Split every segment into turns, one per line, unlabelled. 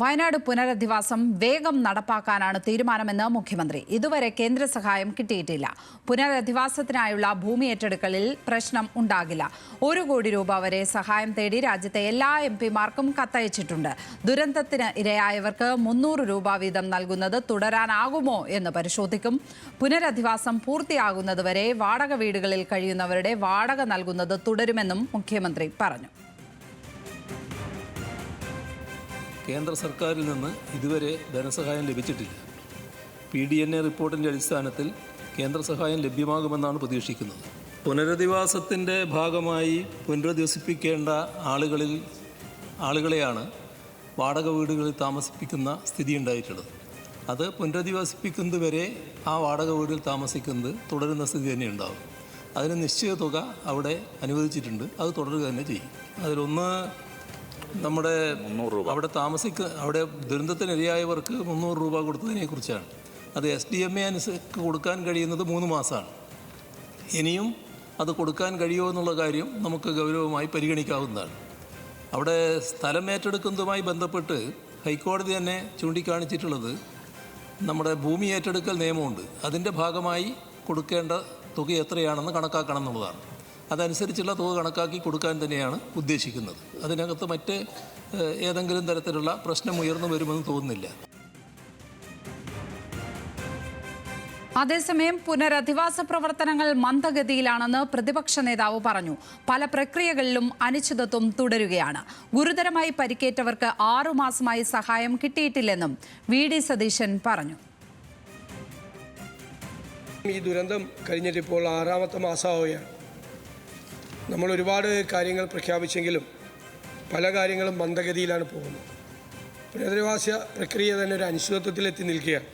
വയനാട് പുനരധിവാസം വേഗം നടപ്പാക്കാനാണ് തീരുമാനമെന്ന് മുഖ്യമന്ത്രി. ഇതുവരെ കേന്ദ്ര സഹായം കിട്ടിയിട്ടില്ല. പുനരധിവാസത്തിനായുള്ള ഭൂമി ഏറ്റെടുക്കലിൽ പ്രശ്നം ഉണ്ടാകില്ല. 1 കോടി രൂപ വരെ സഹായം തേടി രാജ്യത്തെ എല്ലാ MP-മാർക്കും കത്തയച്ചിട്ടുണ്ട്. ദുരന്തത്തിന് ഇരയായവർക്ക് 300 രൂപ വീതം നൽകുന്നത് തുടരാനാകുമോ എന്ന് പരിശോധിക്കും. പുനരധിവാസം പൂർത്തിയാകുന്നതുവരെ വാടക വീടുകളിൽ കഴിയുന്നവരുടെ വാടക നൽകുന്നത് തുടരുമെന്നും മുഖ്യമന്ത്രി പറഞ്ഞു.
കേന്ദ്ര സർക്കാരിൽ നിന്ന് ഇതുവരെ ധനസഹായം ലഭിച്ചിട്ടില്ല. PDNA റിപ്പോർട്ടിൻ്റെ അടിസ്ഥാനത്തിൽ കേന്ദ്ര സഹായം ലഭ്യമാകുമെന്നാണ് പ്രതീക്ഷിക്കുന്നത്. പുനരധിവാസത്തിൻ്റെ ഭാഗമായി പുനരധിവസിപ്പിക്കേണ്ട ആളുകളെയാണ് വാടക വീടുകളിൽ താമസിപ്പിക്കുന്ന സ്ഥിതി ഉണ്ടായിട്ടുള്ളത്. അത് പുനരധിവസിപ്പിക്കുന്നത് വരെ ആ വാടക വീട്ടിൽ താമസിക്കുന്നത് തുടരുന്ന സ്ഥിതി തന്നെ ഉണ്ടാകും. അതിന് നിശ്ചിത തുക അവിടെ അനുവദിച്ചിട്ടുണ്ട്. അത് തുടരുക തന്നെ ചെയ്യും. അതിലൊന്ന് നമ്മുടെ അവിടെ അവിടെ ദുരന്തത്തിനിരയായവർക്ക് 300 രൂപ കൊടുത്തതിനെ കുറിച്ചാണ്. അത് SDMA അനുസരിച്ച് കൊടുക്കാൻ കഴിയുന്നത് 3 മാസമാണ്. ഇനിയും അത് കൊടുക്കാൻ കഴിയുമോ എന്നുള്ള കാര്യം നമുക്ക് ഗൗരവമായി പരിഗണിക്കാവുന്നതാണ്. അവിടെ സ്ഥലം ഏറ്റെടുക്കുന്നതുമായി ബന്ധപ്പെട്ട് ഹൈക്കോടതി തന്നെ ചൂണ്ടിക്കാണിച്ചിട്ടുള്ളത് നമ്മുടെ ഭൂമി ഏറ്റെടുക്കൽ നിയമമുണ്ട്. അതിൻ്റെ ഭാഗമായി കൊടുക്കേണ്ട തുക എത്രയാണെന്ന് കണക്കാക്കണം എന്നുള്ളതാണ്. അതനുസരിച്ചുള്ള തുക കണക്കാക്കി കൊടുക്കാൻ തന്നെയാണ് ഉദ്ദേശിക്കുന്നത്. അതിനകത്ത് മറ്റ് ഏതെങ്കിലും തരത്തിലുള്ള പ്രശ്നം ഉയർന്നു വരുമെന്ന് തോന്നുന്നില്ല.
അതേസമയം പുനരധിവാസ പ്രവർത്തനങ്ങൾ മന്ദഗതിയിലാണെന്ന് പ്രതിപക്ഷ നേതാവ് പറഞ്ഞു. പല പ്രക്രിയകളിലും അനിശ്ചിതത്വം തുടരുകയാണ്. ഗുരുതരമായി പരിക്കേറ്റവർക്ക് 6 മാസമായി സഹായം കിട്ടിയിട്ടില്ലെന്നും VD സതീശൻ പറഞ്ഞു.
ഈ ദുരന്തം കഴിഞ്ഞിട്ടിപ്പോൾ 6ാമത്തെ മാസമാവുകയാണ്. നമ്മൾ ഒരുപാട് കാര്യങ്ങൾ പ്രഖ്യാപിച്ചെങ്കിലും പല കാര്യങ്ങളും മന്ദഗതിയിലാണ് പോകുന്നത്. പുനരധിവാസ പ്രക്രിയ തന്നെ ഒരു അനിശ്ചിതത്വത്തിലെത്തി നിൽക്കുകയാണ്.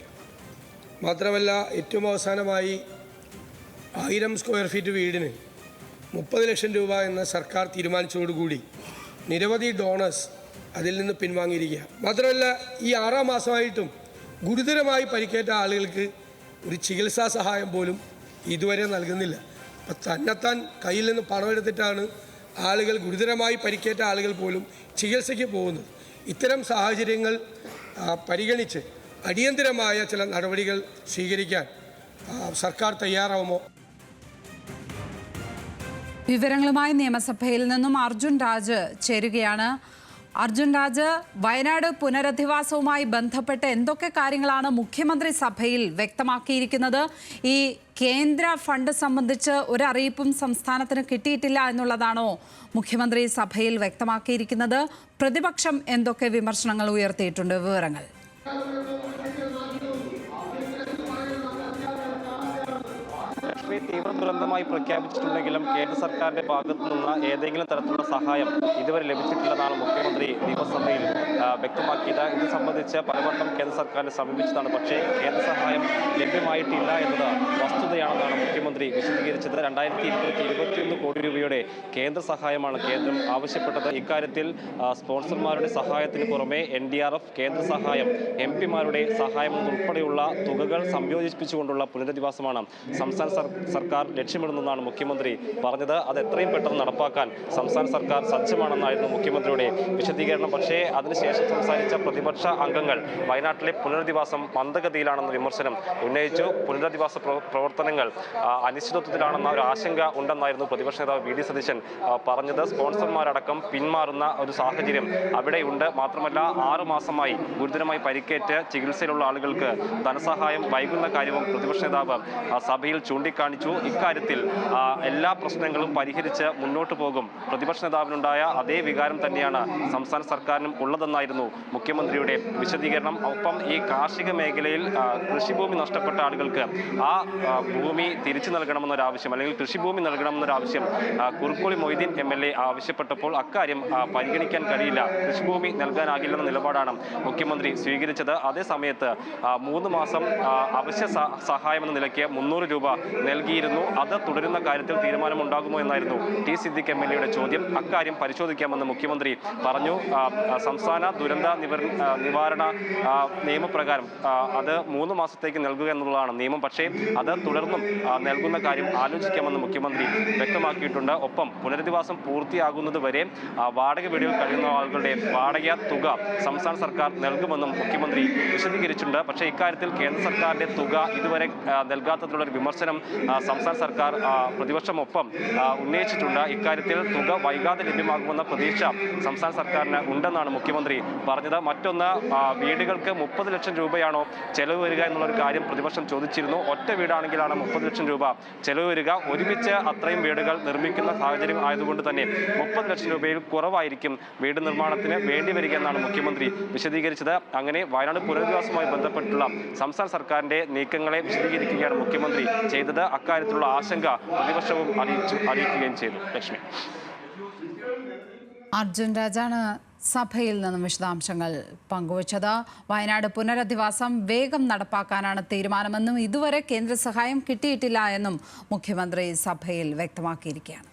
മാത്രമല്ല, ഏറ്റവും അവസാനമായി 1000 സ്ക്വയർ ഫീറ്റ് വീടിന് 30 ലക്ഷം രൂപ എന്ന സർക്കാർ തീരുമാനിച്ചതോടുകൂടി നിരവധി ഡോണേഴ്സ് അതിൽ നിന്ന് പിൻവാങ്ങിയിരിക്കുക. മാത്രമല്ല, ഈ 6ാം മാസമായിട്ടും ഗുരുതരമായി പരിക്കേറ്റ ആളുകൾക്ക് ഒരു ചികിത്സാ സഹായം പോലും ഇതുവരെ നൽകുന്നില്ല. അപ്പം തന്നെത്താൻ കയ്യിൽ നിന്ന് പണമെടുത്തിട്ടാണ് ആളുകൾ, ഗുരുതരമായി പരിക്കേറ്റ ആളുകൾ പോലും ചികിത്സയ്ക്ക് പോകുന്നത്. ഇത്തരം സാഹചര്യങ്ങൾ പരിഗണിച്ച് അടിയന്തരമായ ചില നടപടികൾ സ്വീകരിക്കാൻ സർക്കാർ തയ്യാറാവുമോ?
വിവരങ്ങളുമായി നിയമസഭയിൽ നിന്നും അർജുൻ രാജ് ചേരുകയാണ്. അർജുൻ രാജ്, വയനാട് പുനരധിവാസവുമായി ബന്ധപ്പെട്ട് എന്തൊക്കെ കാര്യങ്ങളാണ് മുഖ്യമന്ത്രി സഭയിൽ വ്യക്തമാക്കിയിരിക്കുന്നത്? ഈ കേന്ദ്ര ഫണ്ട് സംബന്ധിച്ച് ഒരറിയിപ്പും സംസ്ഥാനത്തിന് കിട്ടിയിട്ടില്ല എന്നുള്ളതാണോ മുഖ്യമന്ത്രി സഭയിൽ വ്യക്തമാക്കിയിരിക്കുന്നത്? പ്രതിപക്ഷം എന്തൊക്കെ വിമർശനങ്ങൾ ഉയർത്തിയിട്ടുണ്ട്? വിവരങ്ങൾ.
തീവ്ര ദുരന്തമായി പ്രഖ്യാപിച്ചിട്ടുണ്ടെങ്കിലും കേന്ദ്ര സർക്കാരിന്റെ ഭാഗത്തു നിന്ന് ഏതെങ്കിലും തരത്തിലുള്ള സഹായം ഇതുവരെ ലഭിച്ചിട്ടില്ലെന്നാണ് മുഖ്യമന്ത്രി നിയമസഭയിൽ വ്യക്തമാക്കിയത്. ഇത് സംബന്ധിച്ച് പലവട്ടം കേന്ദ്ര സർക്കാരിനെ സമീപിച്ചതാണ്. പക്ഷേ കേന്ദ്ര സഹായം ലഭ്യമായിട്ടില്ല എന്നത് വസ്തുതയാണെന്നാണ് മുഖ്യമന്ത്രി വിശദീകരിച്ചത്. 2021 കോടി രൂപയുടെ കേന്ദ്ര സഹായമാണ് കേന്ദ്രം ആവശ്യപ്പെട്ടത്. ഇക്കാര്യത്തിൽ സ്പോൺസർമാരുടെ സഹായത്തിന് പുറമെ NDRF, കേന്ദ്ര സഹായം, MP-മാരുടെ സഹായം ഉൾപ്പെടെയുള്ള തുകകൾ സംയോജിപ്പിച്ചുകൊണ്ടുള്ള പുനരധിവാസമാണ് സംസ്ഥാന സർക്കാർ ലക്ഷ്യമിടുന്നതെന്നാണ് മുഖ്യമന്ത്രി പറഞ്ഞത്. അത് എത്രയും പെട്ടെന്ന് നടപ്പാക്കാൻ സംസ്ഥാന സർക്കാർ സജ്ജമാണെന്നായിരുന്നു മുഖ്യമന്ത്രിയുടെ വിശദീകരണം. പക്ഷേ അതിനുശേഷം സംസാരിച്ച പ്രതിപക്ഷ അംഗങ്ങൾ വയനാട്ടിലെ പുനരധിവാസം മന്ദഗതിയിലാണെന്ന വിമർശനം ഉന്നയിച്ചു. പുനരധിവാസ പ്രവർത്തനങ്ങൾ അനിശ്ചിതത്വത്തിലാണെന്ന ഒരു ആശങ്ക ഉണ്ടെന്നായിരുന്നു പ്രതിപക്ഷ നേതാവ് VD സതീശൻ പറഞ്ഞത്. സ്പോൺസർമാരടക്കം പിന്മാറുന്ന ഒരു സാഹചര്യം അവിടെയുണ്ട്. മാത്രമല്ല, 6 മാസമായി ഗുരുതരമായി പരിക്കേറ്റ് ചികിത്സയിലുള്ള ആളുകൾക്ക് ധനസഹായം വൈകുന്ന കാര്യവും പ്രതിപക്ഷ നേതാവ് സഭയിൽ ചൂണ്ടിക്കാണിച്ചു. ഇക്കാര്യത്തിൽ എല്ലാ പ്രശ്നങ്ങളും പരിഹരിച്ച് മുന്നോട്ട് പോകും. പ്രതിപക്ഷ നേതാവിനുണ്ടായ അതേ വികാരം തന്നെയാണ് സംസ്ഥാന സർക്കാരിനും ഉള്ളതെന്നായിരുന്നു മുഖ്യമന്ത്രിയുടെ വിശദീകരണം. ഒപ്പം ഈ കാർഷിക മേഖലയിൽ കൃഷിഭൂമി നഷ്ടപ്പെട്ട ആളുകൾക്ക് ആ ഭൂമി തിരിച്ചു നൽകണമെന്നൊരാവശ്യം, അല്ലെങ്കിൽ കൃഷിഭൂമി നൽകണമെന്നൊരാവശ്യം കുറുക്കോളി മൊയ്തീൻ MLA ആവശ്യപ്പെട്ടപ്പോൾ അക്കാര്യം പരിഗണിക്കാൻ കഴിയില്ല, കൃഷിഭൂമി നൽകാനാകില്ലെന്ന നിലപാടാണ് മുഖ്യമന്ത്രി സ്വീകരിച്ചത്. അതേസമയത്ത് 3 മാസം അവശ്യ സഹായം എന്ന നിലയ്ക്ക് 300 രൂപ നൽകിയിരുന്നു. അത് തുടരുന്ന കാര്യത്തിൽ തീരുമാനമുണ്ടാകുമോ എന്നായിരുന്നു T. സിദ്ദിഖ് MLA യുടെ ചോദ്യം. അക്കാര്യം പരിശോധിക്കാമെന്ന് മുഖ്യമന്ത്രി പറഞ്ഞു. സംസ്ഥാന ദുരന്ത നിവാരണ നിയമപ്രകാരം അത് 3 മാസത്തേക്ക് നൽകുക എന്നുള്ളതാണ് നിയമം. പക്ഷേ അത് തുടർന്നും നൽകുന്ന കാര്യം ആലോചിക്കാമെന്ന് മുഖ്യമന്ത്രി വ്യക്തമാക്കിയിട്ടുണ്ട്. ഒപ്പം പുനരധിവാസം പൂർത്തിയാകുന്നത് വരെ വാടക വീടുകൾ കഴിയുന്ന ആളുകളുടെ വാടക തുക സംസ്ഥാന സർക്കാർ നൽകുമെന്നും മുഖ്യമന്ത്രി വിശദീകരിച്ചിട്ടുണ്ട്. പക്ഷേ ഇക്കാര്യത്തിൽ കേന്ദ്ര സർക്കാരിന്റെ തുക ഇതുവരെ നൽകാത്തതിലുള്ള ഒരു വിമർശനം സംസ്ഥാന സർക്കാർ പ്രതിപക്ഷമൊപ്പം ഉന്നയിച്ചിട്ടുണ്ട്. ഇക്കാര്യത്തിൽ തുക വൈകാതെ ലഭ്യമാകുമെന്ന പ്രതീക്ഷ സംസ്ഥാന സർക്കാരിന് ഉണ്ടെന്നാണ് മുഖ്യമന്ത്രി പറഞ്ഞത്. മറ്റൊന്ന്, വീടുകൾക്ക് 30 ലക്ഷം രൂപയാണോ ചെലവ് വരിക എന്നുള്ളൊരു കാര്യം പ്രതിപക്ഷം ചോദിച്ചിരുന്നു. ഒറ്റ വീടാണെങ്കിലാണ് 30 ലക്ഷം രൂപ ചെലവ് വരിക. ഒരുമിച്ച് അത്രയും വീടുകൾ നിർമ്മിക്കുന്ന സാഹചര്യം ആയതുകൊണ്ട് തന്നെ 30 ലക്ഷം രൂപയിൽ കുറവായിരിക്കും വീട് നിർമ്മാണത്തിന് വേണ്ടി വരിക എന്നാണ് മുഖ്യമന്ത്രി വിശദീകരിച്ചത്. അങ്ങനെ വയനാട് പുനരധിവാസവുമായി ബന്ധപ്പെട്ടുള്ള സംസ്ഥാന സർക്കാരിന്റെ നീക്കങ്ങളെ വിശദീകരിക്കുകയാണ് മുഖ്യമന്ത്രി ചെയ്തത്. അക്കാര്യത്തിലുള്ള ആശങ്ക പ്രതിപക്ഷവും അറിയിക്കുകയും ചെയ്തു. ലക്ഷ്മി.
അർജുൻ രാജാണ് സഭയിൽ നിന്നും വിശദാംശങ്ങൾ പങ്കുവച്ചത്. വയനാട് പുനരധിവാസം വേഗം നടപ്പാക്കാനാണ് തീരുമാനമെന്നും ഇതുവരെ കേന്ദ്ര സഹായം കിട്ടിയിട്ടില്ല എന്നും മുഖ്യമന്ത്രി സഭയിൽ വ്യക്തമാക്കിയിരിക്കുകയാണ്.